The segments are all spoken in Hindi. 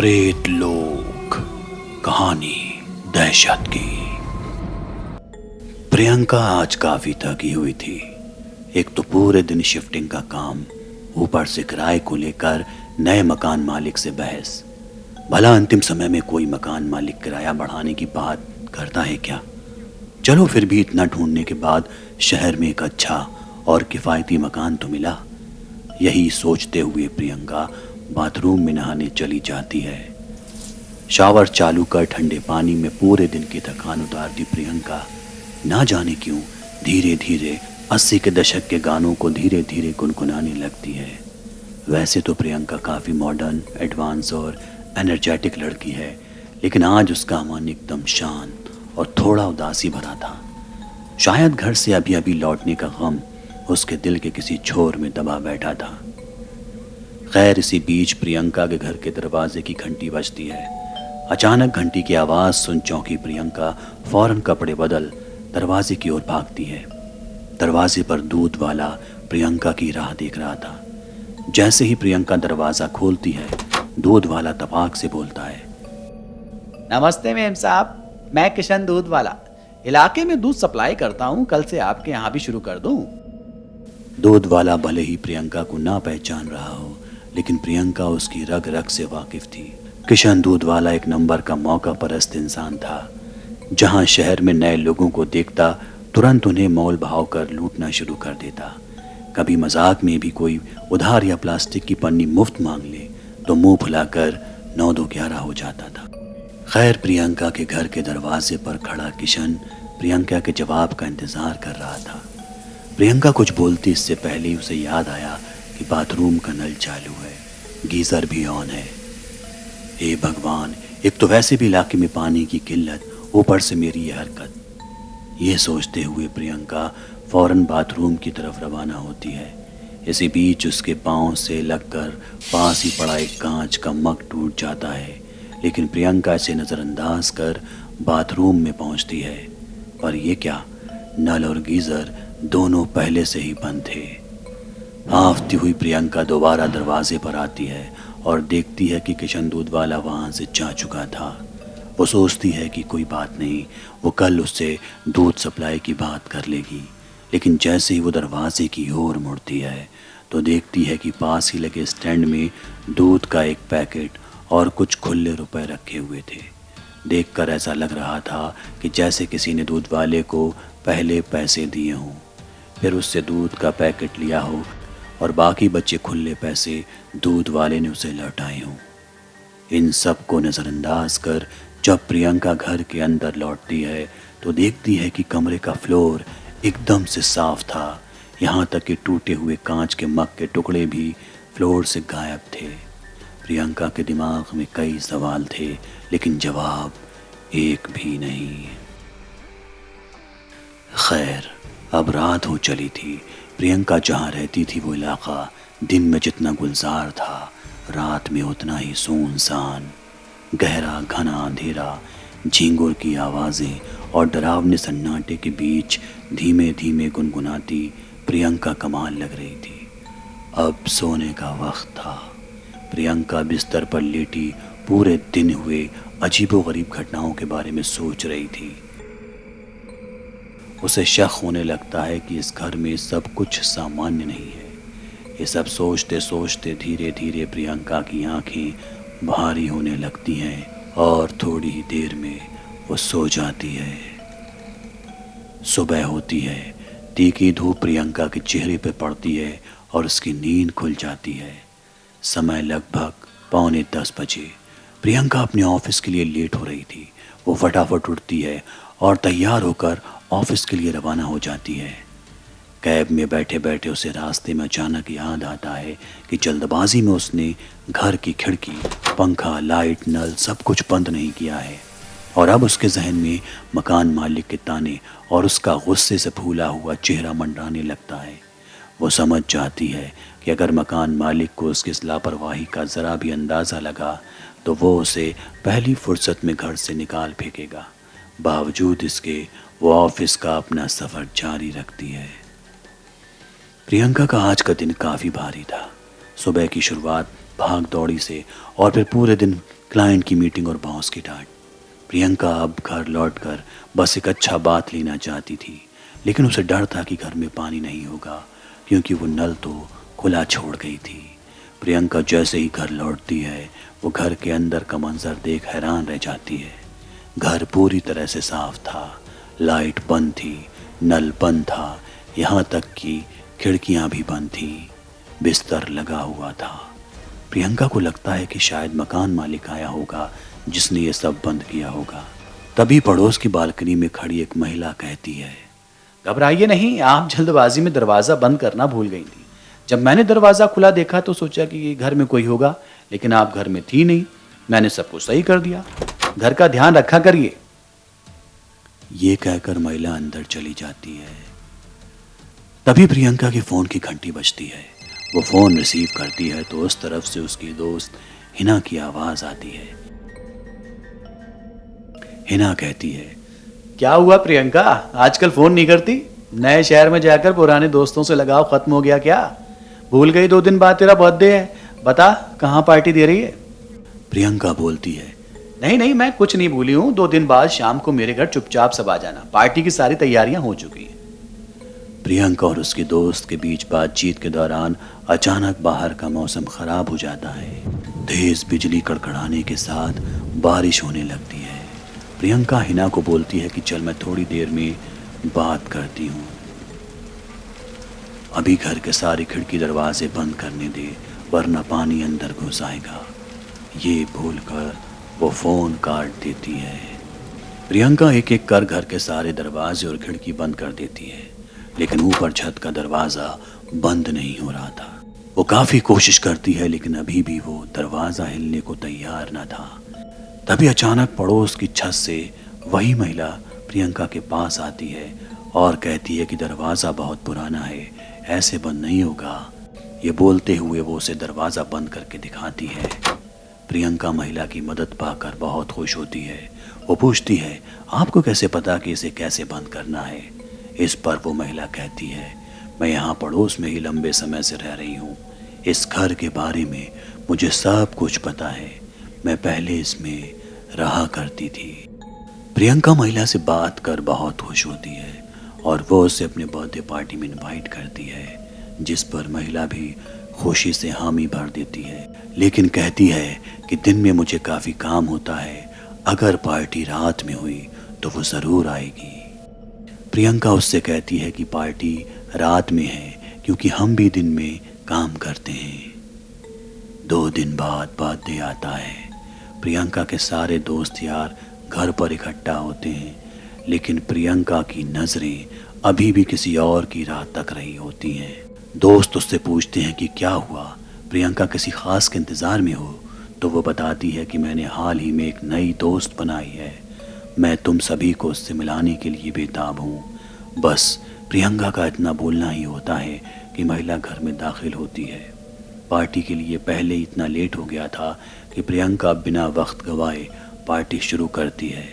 प्रेत लोक कहानी दहशत की। प्रियंका आज काफी थकी हुई थी। एक तो पूरे दिन शिफ्टिंग का काम, ऊपर से किराए को लेकर नए मकान मालिक से बहस। भला अंतिम समय में कोई मकान मालिक किराया बढ़ाने की बात करता है क्या? चलो फिर भी इतना ढूंढने के बाद शहर में एक अच्छा और किफ़ायती मकान तो मिला। यही सोचते हुए प्रियंका बाथरूम में नहाने चली जाती है। शावर चालू कर ठंडे पानी में पूरे दिन की थकान उतारती प्रियंका ना जाने क्यों धीरे धीरे 80 के दशक के गानों को धीरे धीरे गुनगुनाने लगती है। वैसे तो प्रियंका काफ़ी मॉडर्न, एडवांस और एनर्जेटिक लड़की है, लेकिन आज उसका मन एकदम शांत और थोड़ा उदासी भरा था। शायद घर से अभी अभी लौटने का गम उसके दिल के किसी छोर में दबा बैठा था। खैर, इसी बीच प्रियंका के घर के दरवाजे की घंटी बजती है। अचानक घंटी की आवाज़ सुन चौंकी प्रियंका फौरन कपड़े बदल दरवाजे की ओर भागती है। दरवाजे पर दूध वाला प्रियंका की राह देख रहा था। जैसे ही प्रियंका दरवाज़ा खोलती है, दूध वाला तपाक से बोलता है, नमस्ते मेम साहब, मैं किशन दूध वाला इलाके में दूध सप्लाई करता हूँ। कल से आपके यहाँ भी शुरू कर दूँ। दूध वाला भले ही प्रियंका को ना पहचान रहा हो, लेकिन प्रियंका उसकी रग रग से वाकिफ थी। किशन दूध वाला एक नंबर का मौका परस्त इंसान था। जहां शहर में नए लोगों को देखता तुरंत उन्हें मोल भाव कर लूटना शुरू कर देता। कभी मजाक में भी कोई उधार या प्लास्टिक की पन्नी मुफ्त मांग ले तो मुंह फुलाकर 9-2-11 हो जाता था। खैर, प्रियंका के घर के दरवाजे पर खड़ा किशन प्रियंका के जवाब का इंतजार कर रहा था। प्रियंका कुछ बोलती इससे पहले ही उसे याद आया कि बाथरूम का नल चालू है, गीज़र भी ऑन है। हे भगवान, एक तो वैसे भी इलाके में पानी की किल्लत, ऊपर से मेरी यह हरकत। ये सोचते हुए प्रियंका फौरन बाथरूम की तरफ रवाना होती है। इसी बीच उसके पाँव से लगकर पास ही पड़ा एक कांच का मग टूट जाता है, लेकिन प्रियंका इसे नज़रअंदाज कर बाथरूम में पहुंचती है। पर यह क्या, नल और गीज़र दोनों पहले से ही बंद थे। हांफती हुई प्रियंका दोबारा दरवाजे पर आती है और देखती है कि किशन दूध वाला वहाँ से जा चुका था। वो सोचती है कि कोई बात नहीं, वो कल उससे दूध सप्लाई की बात कर लेगी। लेकिन जैसे ही वो दरवाजे की ओर मुड़ती है तो देखती है कि पास ही लगे स्टैंड में दूध का एक पैकेट और कुछ खुले रुपए रखे हुए थे। देखकर ऐसा लग रहा था कि जैसे किसी ने दूध वाले को पहले पैसे दिए हों, फिर उससे दूध का पैकेट लिया हो और बाकी बचे खुले पैसे दूध वाले ने उसे लौटाए हों। इन सब को नज़रअंदाज कर जब प्रियंका घर के अंदर लौटती है तो देखती है कि कमरे का फ्लोर एकदम से साफ था। यहाँ तक कि टूटे हुए कांच के मग के टुकड़े भी फ्लोर से गायब थे। प्रियंका के दिमाग में कई सवाल थे, लेकिन जवाब एक भी नहीं। खैर, अब रात हो चली थी। प्रियंका जहाँ रहती थी वो इलाका दिन में जितना गुलजार था, रात में उतना ही सुनसान। गहरा घना अंधेरा, झींगुर की आवाज़ें और डरावने सन्नाटे के बीच धीमे धीमे गुनगुनाती प्रियंका कमाल लग रही थी। अब सोने का वक्त था। प्रियंका बिस्तर पर लेटी पूरे दिन हुए अजीबोगरीब घटनाओं के बारे में सोच रही थी। उसे शक होने लगता है कि इस घर में सब कुछ सामान्य नहीं है। ये सब सोचते सोचते धीरे धीरे प्रियंका की आंखें भारी होने लगती हैं और थोड़ी ही देर में वो सो जाती है। सुबह होती है, तीखी धूप प्रियंका के चेहरे पर पड़ती है और उसकी नींद खुल जाती है। समय लगभग 9:45 बजे। प्रियंका अपने ऑफिस के लिए लेट हो रही थी। वो फटाफट उठती है और तैयार होकर ऑफिस के लिए रवाना हो जाती है। कैब में बैठे बैठे उसे रास्ते में अचानक याद आता है कि जल्दबाजी में उसने घर की खिड़की, पंखा, लाइट, नल सब कुछ बंद नहीं किया है। और अब उसके जहन में मकान मालिक के ताने और उसका गुस्से से फूला हुआ चेहरा मंडराने लगता है। वो समझ जाती है कि अगर मकान मालिक को उसकी इस लापरवाही का ज़रा भी अंदाज़ा लगा तो वो उसे पहली फुर्सत में घर से निकाल फेंकेगा। बावजूद इसके वो ऑफिस का अपना सफ़र जारी रखती है। प्रियंका का आज का दिन काफ़ी भारी था। सुबह की शुरुआत भाग दौड़ी से और फिर पूरे दिन क्लाइंट की मीटिंग और बॉस की डांट। प्रियंका अब घर लौटकर बस एक अच्छा बात लेना चाहती थी, लेकिन उसे डर था कि घर में पानी नहीं होगा, क्योंकि वो नल तो खुला छोड़ गई थी। प्रियंका जैसे ही घर लौटती है, वो घर के अंदर का मंजर देख हैरान रह जाती है। घर पूरी तरह से साफ था, लाइट बंद थी, नल बंद था, यहाँ तक कि खिड़कियाँ भी बंद थीं। बिस्तर लगा हुआ था। प्रियंका को लगता है कि शायद मकान मालिक आया होगा जिसने ये सब बंद किया होगा। तभी पड़ोस की बालकनी में खड़ी एक महिला कहती है, घबराइए नहीं, आप जल्दबाजी में दरवाज़ा बंद करना भूल गई थी। जब मैंने दरवाज़ा खुला देखा तो सोचा कि घर में कोई होगा, लेकिन आप घर में थी नहीं। मैंने सब कुछ सही कर दिया। घर का ध्यान रखा करिए। ये कहकर महिला अंदर चली जाती है। तभी प्रियंका के फ़ोन की घंटी बजती है। वो फ़ोन रिसीव करती है तो उस तरफ से उसकी दोस्त हिना की आवाज़ आती है। हिना कहती है, क्या हुआ प्रियंका, आजकल फ़ोन नहीं करती? नए शहर में जाकर पुराने दोस्तों से लगाव ख़त्म हो गया क्या? भूल गई 2 दिन बाद तेरा बर्थडे है। बता, कहाँ पार्टी दे रही है? प्रियंका बोलती है, नहीं नहीं, मैं कुछ नहीं भूली हूँ। 2 दिन बाद शाम को मेरे घर चुपचाप सब आ जाना। पार्टी की सारी तैयारियां हो चुकी हैं। प्रियंका और उसके दोस्त के बीच बातचीत के दौरान अचानक बाहर का मौसम खराब हो जाता है। तेज बिजली कड़कड़ाने के साथ बारिश होने लगती है। प्रियंका हिना को बोलती है कि चल मैं थोड़ी देर में बात करती हूँ, अभी घर के सारे खिड़की दरवाजे बंद करने दे, वरना पानी अंदर घुस आएगा। ये भूलकर वो फ़ोन काट देती है। प्रियंका एक एक कर घर के सारे दरवाजे और खिड़की बंद कर देती है, लेकिन ऊपर छत का दरवाज़ा बंद नहीं हो रहा था। वो काफ़ी कोशिश करती है, लेकिन अभी भी वो दरवाज़ा हिलने को तैयार न था। तभी अचानक पड़ोस की छत से वही महिला प्रियंका के पास आती है और कहती है कि दरवाज़ा बहुत पुराना है, ऐसे बंद नहीं होगा। ये बोलते हुए वो उसे दरवाज़ा बंद करके दिखाती है। प्रियंका महिला की मदद पाकर बहुत खुश होती है। वो पूछती है, आपको कैसे पता कि इसे कैसे बंद करना है? इस पर वो महिला कहती है, मैं यहाँ पड़ोस में ही लंबे समय से रह रही हूँ। इस घर के बारे में मुझे सब कुछ पता है। मैं पहले इसमें रहा करती थी। प्रियंका महिला से बात कर बहुत खुश होती है और वो उसे अपने बर्थडे पार्टी में इनवाइट करती है, जिस पर महिला भी खुशी से हामी भर देती है, लेकिन कहती है कि दिन में मुझे काफ़ी काम होता है। अगर पार्टी रात में हुई तो वो ज़रूर आएगी। प्रियंका उससे कहती है कि पार्टी रात में है क्योंकि हम भी दिन में काम करते हैं। 2 दिन बाद बर्थडे आता है। प्रियंका के सारे दोस्त यार घर पर इकट्ठा होते हैं, लेकिन प्रियंका की नज़रें अभी भी किसी और की राह तक रही होती हैं। दोस्त उससे पूछते हैं कि क्या हुआ, प्रियंका किसी ख़ास के इंतज़ार में हो? तो वो बताती है कि मैंने हाल ही में एक नई दोस्त बनाई है। मैं तुम सभी को उससे मिलाने के लिए बेताब हूँ। बस प्रियंका का इतना बोलना ही होता है कि महिला घर में दाखिल होती है। पार्टी के लिए पहले इतना लेट हो गया था कि प्रियंका बिना वक्त गवाए पार्टी शुरू करती है।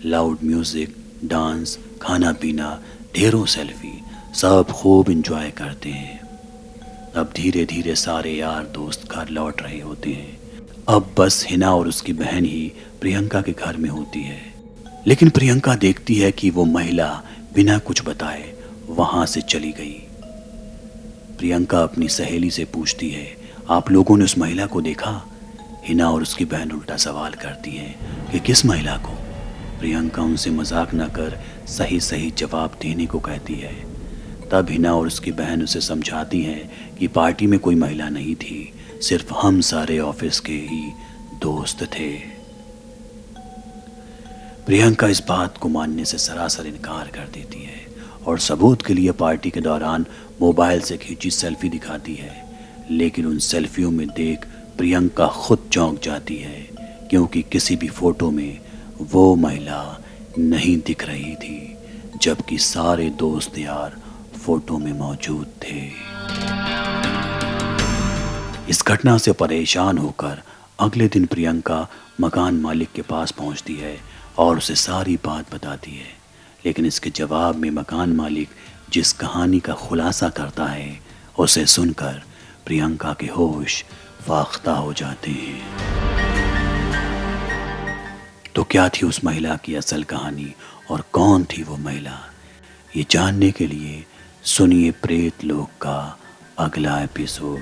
लाउड म्यूज़िक, डांस, खाना पीना, ढेरों सेल्फी, सब खूब एंजॉय करते हैं। अब धीरे धीरे सारे यार दोस्त घर लौट रहे होते हैं। अब बस हिना और उसकी बहन ही प्रियंका के घर में होती है, लेकिन प्रियंका देखती है कि वो महिला बिना कुछ बताए वहाँ से चली गई। प्रियंका अपनी सहेली से पूछती है, आप लोगों ने उस महिला को देखा? हिना और उसकी बहन उल्टा सवाल करती हैं कि किस महिला को? प्रियंका उनसे मजाक न कर सही सही जवाब देने को कहती है। तब हिना और उसकी बहन उसे समझाती हैं कि पार्टी में कोई महिला नहीं थी, सिर्फ हम सारे ऑफिस के ही दोस्त थे। प्रियंका इस बात को मानने से सरासर इनकार कर देती है और सबूत के लिए पार्टी के दौरान मोबाइल से खींची सेल्फी दिखाती है, लेकिन उन सेल्फियों में देख प्रियंका खुद चौंक जाती है, क्योंकि किसी भी फोटो में वो महिला नहीं दिख रही थी, जबकि सारे दोस्त यार फोटो में मौजूद थे। इस घटना से परेशान होकर अगले दिन प्रियंका मकान मालिक के पास पहुंचती है और उसे सारी बात बताती है, लेकिन इसके जवाब में मकान मालिक जिस कहानी का खुलासा करता है उसे सुनकर प्रियंका के होश फाख्ता हो जाते हैं। तो क्या थी उस महिला की असल कहानी और कौन थी वो महिला, ये जानने के लिए सुनिए प्रेत लोक का अगला एपिसोड।